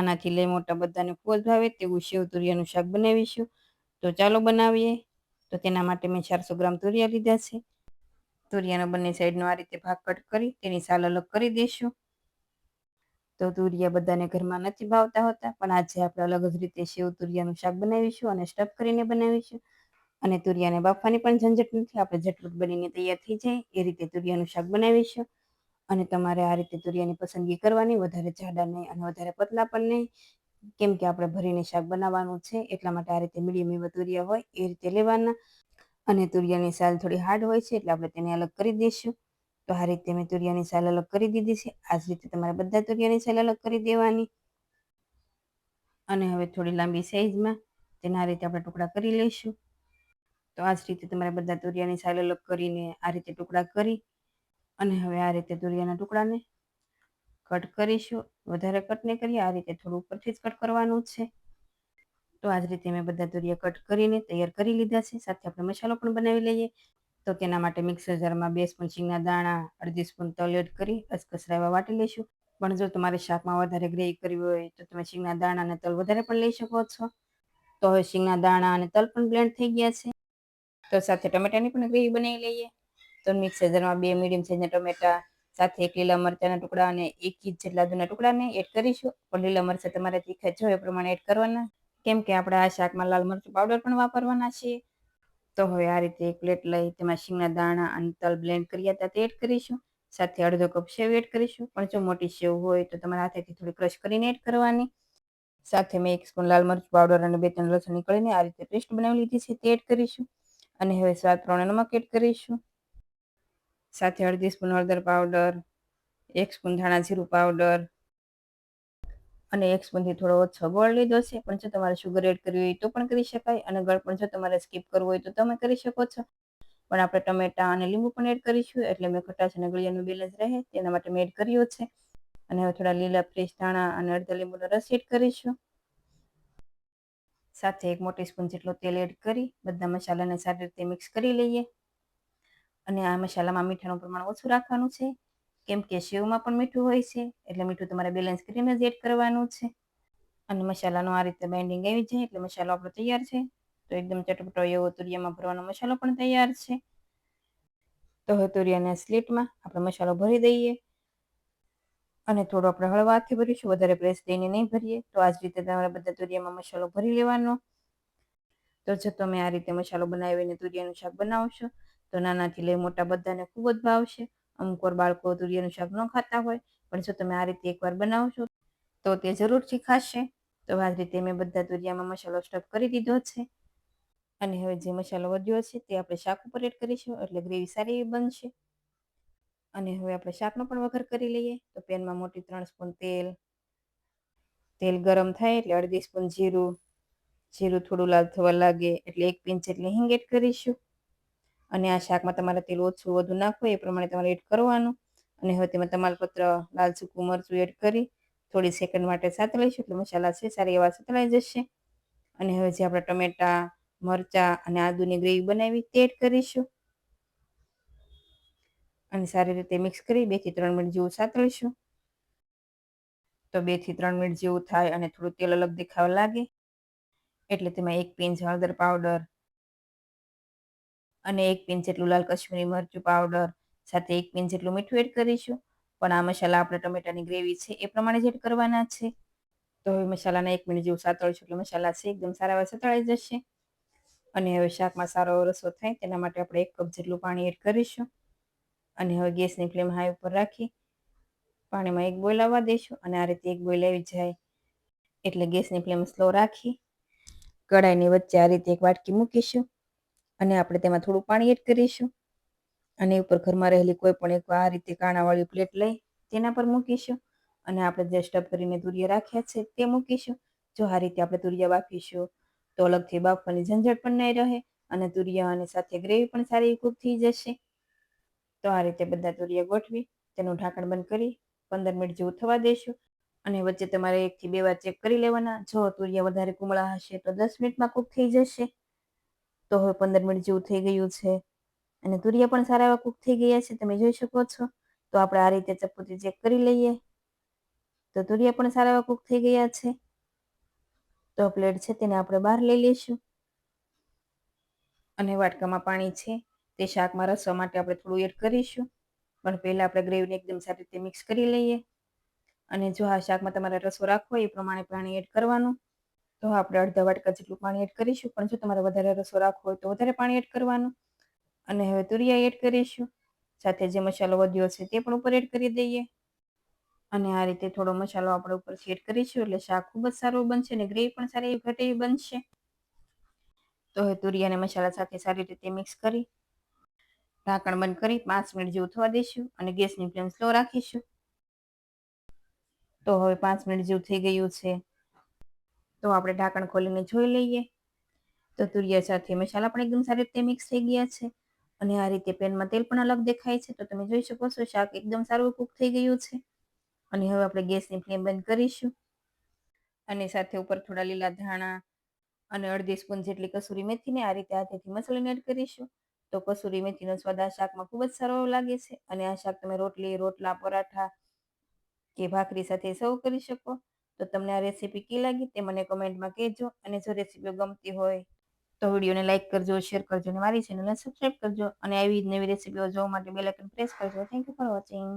નાનાથી લઈ મોટા બધાને ખૂબ જ ભાવે તેવું સેવ તુરિયાનું શાક બનાવીશું. તો ચાલો બનાવીએ. તો તેના માટે મેં 400 ગ્રામ તુરિયા લીધા છે. તુરિયાનો બંને સાઈડનો આ રીતે ભાગ કટ કરી તેની સાલ અલગ કરી દઈશું. તો તુરિયા બધાને ઘરમાં નથી ભાવતા હોતા, પણ આજે આપણે અલગ જ રીતે સેવ તુરિયાનું શાક બનાવીશું અને સ્ટફ કરીને બનાવીશું. અને તુરિયાને બાફવાની પણ ઝંઝટ નથી, આપણે ઝટપટ બનીને તૈયાર થઈ જાય એ રીતે તુરિયાનું શાક બનાવીશું. અને તમારે આ રીતે તુરિયાની પસંદગી કરવાની, વધારે જાડા નહીં અને વધારે પતલા પણ નહીં, કેમ કે આપણે ભરીને શાક બનાવવાનું છે, એટલા માટે આ રીતે મીડિયમ એવા તુરિયા હોય એ રીતે લેવાના. અને તુરિયાની સાલ થોડી હાર્ડ હોય છે, એટલે આપણે તેને અલગ કરી દઈશું. તો આ રીતે મેં તુરિયાની સાલ અલગ કરી દીધી છે. આ જ રીતે તમારે બધા તુરિયાની સાલ અલગ કરી દેવાની. અને હવે થોડી લાંબી સાઈઝમાં તેના આ રીતે આપણે ટુકડા કરી લઈશું. તો આ જ રીતે તમારે બધા તુરિયાની સાલ અલગ કરીને આ રીતે ટુકડા કરી અને હવે આ રીતે તુરિયાના ટુકડાને કટ કરીશું. વધારે કટ નહીં કરીએ, આ રીતે થોડું ઉપરથી જ કટ કરવાનું છે. તો આ જ રીતે મેં બધા તુરિયા કટ કરીને તૈયાર કરી લીધા છે. સાથે આપણે મસાલો પણ બનાવી લઈએ. તો તેના માટે મિક્સર જારમાં 2 સ્પૂન સિંગના દાણા, અડધી સ્પૂન તલ એડ કરી કચકચરા એવા વાટી લઈશું. પણ જો તમારે શાકમાં વધારે ગ્રેવી કરવી હોય તો તમે સિંગના દાણા અને તલ વધારે પણ લઈ શકો છો. તો હવે સિંગના દાણા અને તલ પણ બ્લેન્ડ થઈ ગયા છે. તો સાથે ટમેટાની પણ ગ્રેવી બનાવી લઈએ. તો મિક્સર જારમાં 2 મીડિયમ સાઈઝના ટમેટા, સાથે 1 લીલા મરચાના ટુકડા અને 1 ઇંચ જેટલા આદુના ટુકડાને એડ કરીશું. પણ લીલા મરચાં તમારે તીખા જો એ પ્રમાણે એડ કરવાના, કેમ કે આપણે આ શાકમાં લાલ મરચું પાવડર પણ વાપરવાના છીએ. તો હવે આ રીતે એક પ્લેટ લઈ તેમાં સિંગના દાણા અને તલ બ્લેન્ડ કર્યા હતા તે એડ કરીશું. સાથે અડધો કપ સેવ એડ કરીશું. પણ જો મોટી સેવ હોય તો તમારા હાથેથી થોડી ક્રશ કરીને એડ કરવાની. સાથે મેં 1 સ્પૂન લાલ મરચું પાવડર અને 2-3 લસણની કળીને આ રીતે પેસ્ટ બનાવી લીધી છે તે એડ કરીશું. અને હવે સ્વાદ પ્રમાણે નમક એડ કરીશું. સાથે અડધી સ્પૂન હળદર પાવડર, 1 સ્પૂન ધાણા જીરું પાવડર અને 1 સ્પૂનથી થોડો ઓછો ગોળ લીધો છે. પણ જો તમારે શુગર એડ કરવી હોય તો પણ કરી શકાય, અને ગળ પણ જો તમારે સ્કીપ કરવું હોય તો તમે કરી શકો છો. પણ આપણે ટમેટા અને લીંબુ પણ એડ કરીશું, એટલે મેં ખટાશ અને ગળિયાનું બેલેન્સ રહે તેના માટે મેં એડ કર્યો છે. અને હવે થોડા લીલા ફ્રેશ ધાણા અને અડધા લીંબુનો રસ એડ કરીશું. સાથે 1 મોટી સ્પૂન જેટલું તેલ એડ કરી બધા મસાલાને સારી રીતે મિક્સ કરી લઈએ. અને આ મસાલામાં મીઠાનું પ્રમાણ ઓછું રાખવાનું છે, કેમ કે સેવમાં પણ મીઠું હોય છે, એટલે મીઠું તમારે બેલેન્સ કરીને જ એડ કરવાનું છે. અને મસાલાનો આ રીતે બાઇન્ડિંગ આવી જાય એટલે મસાલો આપણો તૈયાર છે. તો એકદમ ચટપટો એવો તુરિયામાં ભરવાનો મસાલો પણ તૈયાર છે. તો હવે તુરિયાના સ્લીટમાં આપણે મસાલો ભરી દઈએ. અને થોડો આપણે હળવા હાથથી ભરીશું, વધારે પ્રેસ દઈને નહીં ભરીએ. તો આ જ રીતે તમારે બધા તુરિયામાં મસાલો ભરી લેવાનો. તો જો તમે આ રીતે મસાલો બનાવીને તુરિયાનું શાક બનાવશો તો નાનાથી લઈ મોટા બધાને ખૂબ જ ભાવશે. અમુક વાર બાળકો તુરિયાનું શાક ન ખાતા હોય, પણ જો તમે આ રીતે એકવાર બનાવશો તો તે જરૂરથી ખાશે. તો આ જ રીતે મેં બધા તુરિયામાં મસાલો સ્ટફ કરી દીધો છે. અને હવે જે મસાલો વધ્યો છે તે આપણે શાક ઉપર એડ કરીશું, એટલે ગ્રેવી સારી એવી બનશે. અને હવે આપણે શાકનો પણ વઘાર કરી લઈએ. તો પેનમાં મોટી 3 સ્પૂન તેલ ગરમ થાય એટલે અડધી સ્પૂન જીરું થોડું લાલ થવા લાગે એટલે 1 પિંચ જેટલી હિંગ એડ કરીશું. અને આ શાકમાં તમારે તેલ ઓછું વધુ નાખવું એ પ્રમાણે તમારે એડ કરવાનું. અને હવે તેમાં તમાલપત્ર, લાલ સૂકું મરચું એડ કરી થોડી સેકન્ડ માટે સાતળી લઈશું, એટલે મસાલા છે સારી એવા સતળાઈ જશે. અને હવે જે આપણે ટમેટા, મરચાં અને આદુની ગ્રેવી બનાવી તે એડ કરીશું. અને સારી રીતે મિક્સ કરી 2 થી 3 મિનિટ જેવું સાતળીશું. તો 2 થી 3 મિનિટ જેવું થાય અને થોડું તેલ અલગ દેખાવા લાગે એટલે તેમાં 1 પિંચ હળદર પાવડર અને 1 પિંચ જેટલું લાલ કશ્મીરી મરચું પાવડર, સાથે 1 પિંચ જેટલું મીઠું એડ કરીશું. પણ આ મસાલા આપણે ટમેટાની ગ્રેવી છે એ પ્રમાણે જ એડ કરવાના છે. તો હવે મસાલાને 1 મિનિટ જેવું સાતળીશું, એટલે મસાલા છે એકદમ સારા એવા સતળાઈ જશે. અને હવે શાકમાં સારો એવો રસો થાય તેના માટે આપણે 1 કપ જેટલું પાણી એડ કરીશું. અને હવે ગેસની ફ્લેમ હાઈ ઉપર રાખી પાણીમાં 1 બોઇલ આવવા દઈશું. અને આ રીતે 1 બોઇલ આવી જાય એટલે ગેસની ફ્લેમ સ્લો રાખી કઢાઈની વચ્ચે આ રીતે એક વાટકી મૂકીશું. અને આપણે તેમાં થોડું પાણી એડ કરીશું. અને ઉપર ઘરમાં રહેલી કોઈ પણ એક આ રીતે કાણાવાળી પ્લેટ લઈ તેના પર મૂકીશું. અને આપણે જે સ્ટફ કરીને તુરિયા રાખ્યા છે તે મૂકીશું. જો આ રીતે આપણે તુરિયા બાફીશું તો અલગથી બાફવાની ઝંઝટ પણ નહીં રહે, અને તુરિયાની સાથે ગ્રેવી પણ સારી કૂક થઈ જશે. તો આ રીતે બધા તુરિયા ગોઠવી તેનું ઢાંકણ બંધ કરી 15 મિનિટ જેવું થવા દઈશું. અને વચ્ચે તમારે 1 થી 2 વાર ચેક કરી લેવાના. જો તુરિયા વધારે કુમળા હશે તો 10 મિનિટમાં કૂક થઈ જશે. તો હવે 15 મિનિટ જેવું થઈ ગયું છે અને તુરિયા પણ સારા એવા કૂક થઈ ગયા છે, તમે જોઈ શકો છો. તો આપણે આ રીતે ચપ્પુથી ચેક કરી લઈએ. તો તો તુરિયા પણ સારા એવા કૂક થઈ ગયા છે. તો પ્લેટ છે તેને આપણે બહાર લઈ લઈશું. અને વાટકામાં પાણી છે તે શાકમાં રસવા માટે આપણે થોડું એડ કરીશું. પણ પહેલા આપણે ગ્રેવીને એકદમ સારી રીતે મિક્સ કરી લઈએ. અને જો આ શાકમાં તમારે રસો રાખવો હોય એ પ્રમાણે પાણી એડ કરવાનું. તો આપણે અડધા વાટકા જેટલું પાણી એડ કરીશું. પણ જો તમારે વધારે રસો રાખવો હોય તો વધારે પાણી એડ કરવાનું. અને હવે તુરિયા એડ કરીશું. સાથે જે મસાલો વધ્યો છે તે પણ ઉપર એડ કરી દઈએ. અને આ રીતે થોડો મસાલો આપણે ઉપરથી એડ કરીશું એટલે શાક ખૂબ જ સારું બનશે અને ગ્રેવી પણ સારી એવી ઘટે એવી બનશે. તો હવે તુરિયા અને મસાલા સાથે સારી રીતે મિક્સ કરી ઢાંકણ બંધ કરી 5 મિનિટ જેવું થવા દઈશું અને ગેસની ફ્લેમ સ્લો રાખીશું. તો હવે 5 મિનિટ જેવું થઈ ગયું છે. તો આપણે ઢાંકણ ખોલીને જોઈ લઈએ. તો તુરિયા સાથે મસાલા પણ એકદમ સારી રીતે મિક્સ થઈ ગયા છે. અને આ રીતે પેનમાં તેલ પણ અલગ દેખાય છે. તો તમે જોઈ શકો છો શાક એકદમ સારું કૂક થઈ ગયું છે. અને હવે આપણે ગેસની ફ્લેમ બંધ કરીશું. અને સાથે ઉપર થોડા લીલા ધાણા અને અડધી સ્પૂન જેટલી કસૂરી મેથીને આ રીતે હાથેથી મસળીને એડ કરીશું. તો કસૂરી મેથીનો સ્વાદ આ શાકમાં ખૂબ જ સારો લાગે છે. અને આ શાક તમે રોટલી, રોટલા, પરાઠા કે ભાખરી સાથે સર્વ કરી શકો. તો તમને આ રેસીપી કેવી લાગી તે મને કમેન્ટમાં કહેજો. અને જો રેસીપીઓ ગમતી હોય તો વિડીયોને લાઇક કરજો, શેર કરજો અને મારી ચેનલને સબસ્ક્રાઈબ કરજો. અને આવી જ નવી રેસીપીઓ જોવા માટે બેલ આઇકન પ્રેસ કરજો. Thank you for watching.